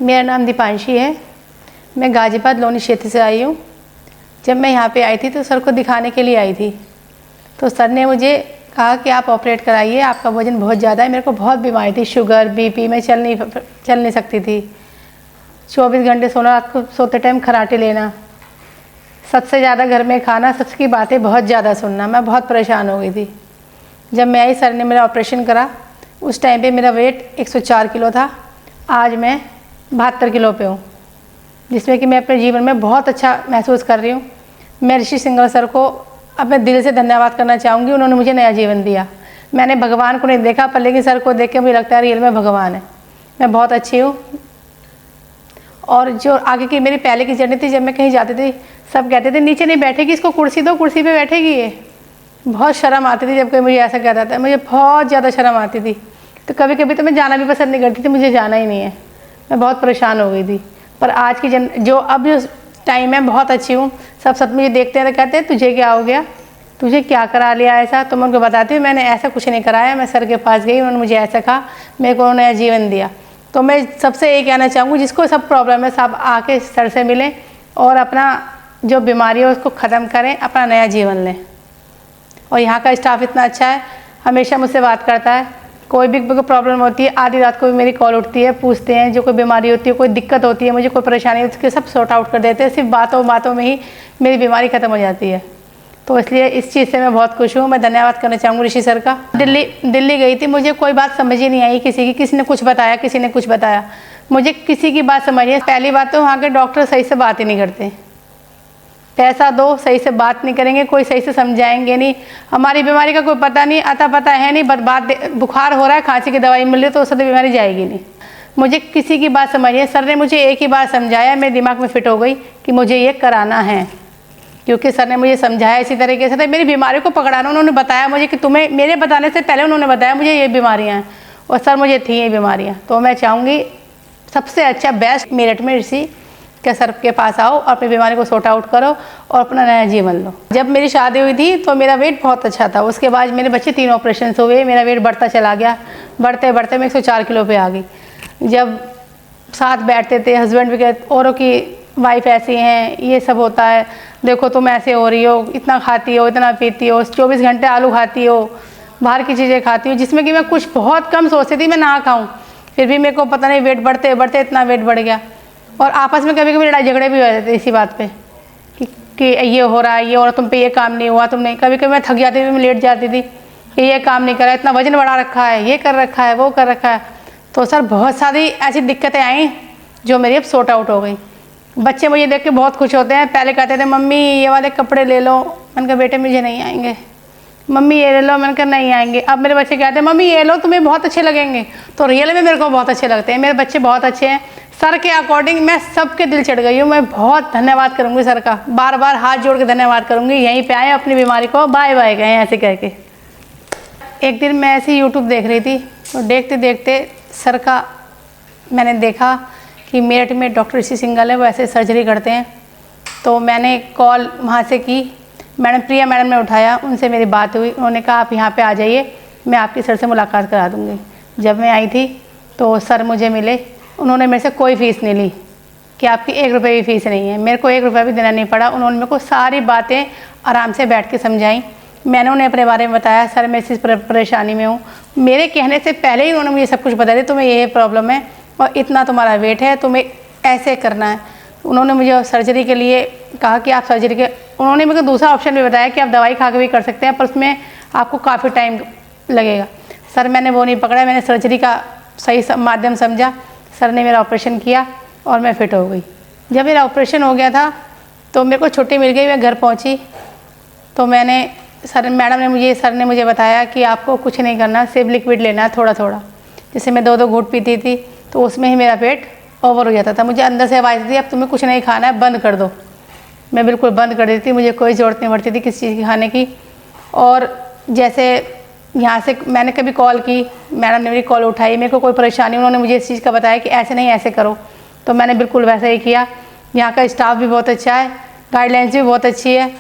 मेरा नाम दीपांशी है। मैं गाज़ियाबाद लोनी क्षेत्र से आई हूँ। जब मैं यहाँ पे आई थी तो सर को दिखाने के लिए आई थी, तो सर ने मुझे कहा कि आप ऑपरेट कराइए, आपका वज़न बहुत ज़्यादा है। मेरे को बहुत बीमारी थी, शुगर, बीपी, मैं चल नहीं सकती थी। 24 घंटे सोना, रात को सोते टाइम खराटे लेना, सबसे ज़्यादा घर में खाना, सबकी बातें बहुत ज़्यादा सुनना, मैं बहुत परेशान हो गई थी। जब मैं आई, सर ने मेरा ऑपरेशन करा। उस टाइम पे मेरा वेट 104 किलो था। आज मैं 72 किलो पे हूँ, जिसमें कि मैं अपने जीवन में बहुत अच्छा महसूस कर रही हूँ। मैं ऋषि सिंघल सर को अपने दिल से धन्यवाद करना चाहूँगी। उन्होंने मुझे नया जीवन दिया। मैंने भगवान को नहीं देखा पर लेकिन सर को देख के मुझे लगता है रियल में भगवान है। मैं बहुत अच्छी हूँ। और जो आगे की मेरी पहले की जर्नी थी, जब मैं कहीं जाती थी सब कहते थे नीचे नहीं बैठेगी, इसको कुर्सी दो, कुर्सी पे बैठेगी ये। बहुत शर्म आती थी जब कोई मुझे ऐसा कहता था, मुझे बहुत ज़्यादा शर्म आती थी। तो कभी कभी तो मैं जाना भी पसंद नहीं करती थी, मुझे जाना ही नहीं है, मैं बहुत परेशान हो गई थी। पर आज की अब जो टाइम है, बहुत अच्छी हूँ। सब मुझे देखते हैं तो कहते हैं तुझे क्या हो गया, तुझे क्या करा लिया ऐसा। तो मैं उनको बताती हूँ मैंने ऐसा कुछ नहीं कराया। मैं सर के पास गई, उन्होंने मुझे ऐसा कहा, मेरे को नया जीवन दिया। तो मैं सबसे ये कहना चाहूँगी, जिसको सब प्रॉब्लम है सब आके सर से मिलें और अपना जो बीमारी है उसको ख़त्म करें, अपना नया जीवन लें। और यहाँ का स्टाफ इतना अच्छा है, हमेशा मुझसे बात करता है। कोई भी प्रॉब्लम होती है, आधी रात को भी मेरी कॉल उठती है, पूछते हैं। जो कोई बीमारी होती है, कोई दिक्कत होती है, मुझे कोई परेशानी होती है, उसके सब सॉर्ट आउट कर देते हैं। सिर्फ बातों में ही मेरी बीमारी ख़त्म हो जाती है। तो इसलिए इस चीज़ से मैं बहुत खुश हूँ। मैं धन्यवाद करना चाहूँगी ऋषि सर का। दिल्ली गई थी, मुझे कोई बात समझ ही नहीं आई किसी ने कुछ बताया, किसी ने कुछ बताया, मुझे किसी की बात समझ नहीं। पहली बात तो वहाँ के डॉक्टर सही से बात ही नहीं करते। पैसा दो, सही से बात नहीं करेंगे, कोई सही से समझाएंगे नहीं। हमारी बीमारी का कोई पता नहीं, अता पता है नहीं, बर्बाद बुखार हो रहा है, खांसी की दवाई मिल रही है तो उससे बीमारी जाएगी नहीं। मुझे किसी की बात समझ नहीं। सर ने मुझे एक ही बात समझाया, मेरे दिमाग में फिट हो गई कि मुझे ये कराना है, क्योंकि सर ने मुझे समझाया इसी तरीके से। मेरी बीमारी को पकड़ाना, उन्होंने बताया मुझे कि तुम्हें, मेरे बताने से पहले उन्होंने बताया मुझे ये बीमारियाँ हैं, और सर मुझे थी ये बीमारियाँ। तो मैं चाहूँगी सबसे अच्छा बेस्ट मेरठ में ऋषि के सर के पास आओ, अपनी बीमारी को सॉर्ट आउट करो और अपना नया जीवन लो। जब मेरी शादी हुई थी तो मेरा वेट बहुत अच्छा था। उसके बाद मेरे बच्चे 3 ऑपरेशन हुए, मेरा वेट बढ़ता चला गया। बढ़ते बढ़ते मैं 104 किलो पे आ गई। जब साथ बैठते थे हस्बैंड भी कहते, औरों की वाइफ ऐसी हैं, ये सब होता है, देखो तुम ऐसे हो रही हो, इतना खाती हो, इतना पीती हो, 24 घंटे आलू खाती हो, बाहर की चीज़ें खाती हो, जिसमें कि मैं कुछ बहुत कम सोचती थी मैं ना खाऊँ, फिर भी मेरे को पता नहीं वेट बढ़ते बढ़ते इतना वेट बढ़ गया। और आपस में कभी कभी लड़ाई झगड़े भी हो जाते थे इसी बात पे कि ये हो रहा है, ये हो रहा, तुम पे ये काम नहीं हुआ, तुमने। कभी कभी मैं थक जाती थी, मैं लेट जाती थी कि ये काम नहीं करा, इतना वजन बढ़ा रखा है, ये कर रखा है, वो कर रखा है। तो सर बहुत सारी ऐसी दिक्कतें आई जो मेरी अब सॉर्ट आउट हो गई। बच्चे मुझे देख के बहुत खुश होते हैं। पहले कहते थे मम्मी ये वाले कपड़े ले लो, मैंने कहा बेटे मुझे नहीं आएंगे। मम्मी ये ले लो, मैंने कहा नहीं आएंगे। अब मेरे बच्चे कहते हैं मम्मी ये लो, तुम्हें बहुत अच्छे लगेंगे। तो रियल में मेरे को बहुत अच्छे लगते हैं। मेरे बच्चे बहुत अच्छे हैं। सर के अकॉर्डिंग मैं सबके दिल चढ़ गई हूँ। मैं बहुत धन्यवाद करूँगी सर का, बार बार हाथ जोड़ के धन्यवाद करूँगी। यहीं पे आए, अपनी बीमारी को बाय बाय कहें ऐसे कह के। एक दिन मैं ऐसे यूट्यूब देख रही थी, तो देखते देखते सर का मैंने देखा कि मेरठ में डॉक्टर ऋषि सिंघल है, वो ऐसे सर्जरी करते हैं। तो मैंने कॉल वहाँ से की, मैडम प्रिया मैडम ने उठाया, उनसे मेरी बात हुई। उन्होंने कहा आप यहाँ पे आ जाइए, मैं आपकी सर से मुलाकात करा दूँगी। जब मैं आई थी तो सर मुझे मिले। उन्होंने मेरे से कोई फ़ीस नहीं ली कि आपकी 1 रुपये भी फ़ीस नहीं है। मेरे को 1 रुपया भी देना नहीं पड़ा। उन्होंने मेरे को सारी बातें आराम से बैठ के समझाई। मैंने उन्हें अपने बारे में बताया, सर मैं इस परेशानी में हूँ। मेरे कहने से पहले ही उन्होंने मुझे सब कुछ बता दिया, तुम्हें ये प्रॉब्लम है और इतना तुम्हारा वेट है, तुम्हें ऐसे करना है। उन्होंने मुझे सर्जरी के लिए कहा कि आप सर्जरी के, उन्होंने मेरे को दूसरा ऑप्शन भी बताया कि आप दवाई खा के भी कर सकते हैं, पर उसमें आपको काफ़ी टाइम लगेगा। सर मैंने वो नहीं पकड़ा, मैंने सर्जरी का सही माध्यम समझा। सर ने मेरा ऑपरेशन किया और मैं फिट हो गई। जब मेरा ऑपरेशन हो गया था तो मेरे को छुट्टी मिल गई, मैं घर पहुंची। तो सर ने मुझे बताया कि आपको कुछ नहीं करना, सिर्फ लिक्विड लेना है थोड़ा थोड़ा। जैसे मैं 2-2 घूंट पीती थी तो उसमें ही मेरा पेट ओवर हो जाता था। मुझे अंदर से आवाज़ थी अब तुम्हें कुछ नहीं खाना है, बंद कर दो। मैं बिल्कुल बंद कर देती थी, मुझे कोई ज़रूरत नहीं पड़ती थी किसी चीज़ की खाने की। और जैसे यहाँ से मैंने कभी कॉल की, मैडम ने मेरी कॉल उठाई, मेरे को कोई परेशानी, उन्होंने मुझे इस चीज़ का बताया कि ऐसे नहीं ऐसे करो, तो मैंने बिल्कुल वैसा ही किया। यहाँ का स्टाफ भी बहुत अच्छा है, गाइडलाइंस भी बहुत अच्छी है,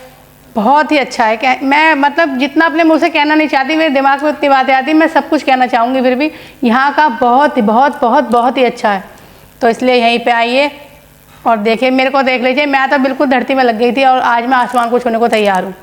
बहुत ही अच्छा है। क्या मैं मतलब जितना अपने मुँह से कहना नहीं चाहती, मेरे दिमाग में उतनी बातें आती, मैं सब कुछ कहना चाहूँगी, फिर भी यहाँ का बहुत ही अच्छा है। तो इसलिए यहीं पे आइए और देखिए, मेरे को देख लीजिए, मैं तो बिल्कुल धरती में लग गई थी और आज मैं आसमान को छूने को तैयार हूँ।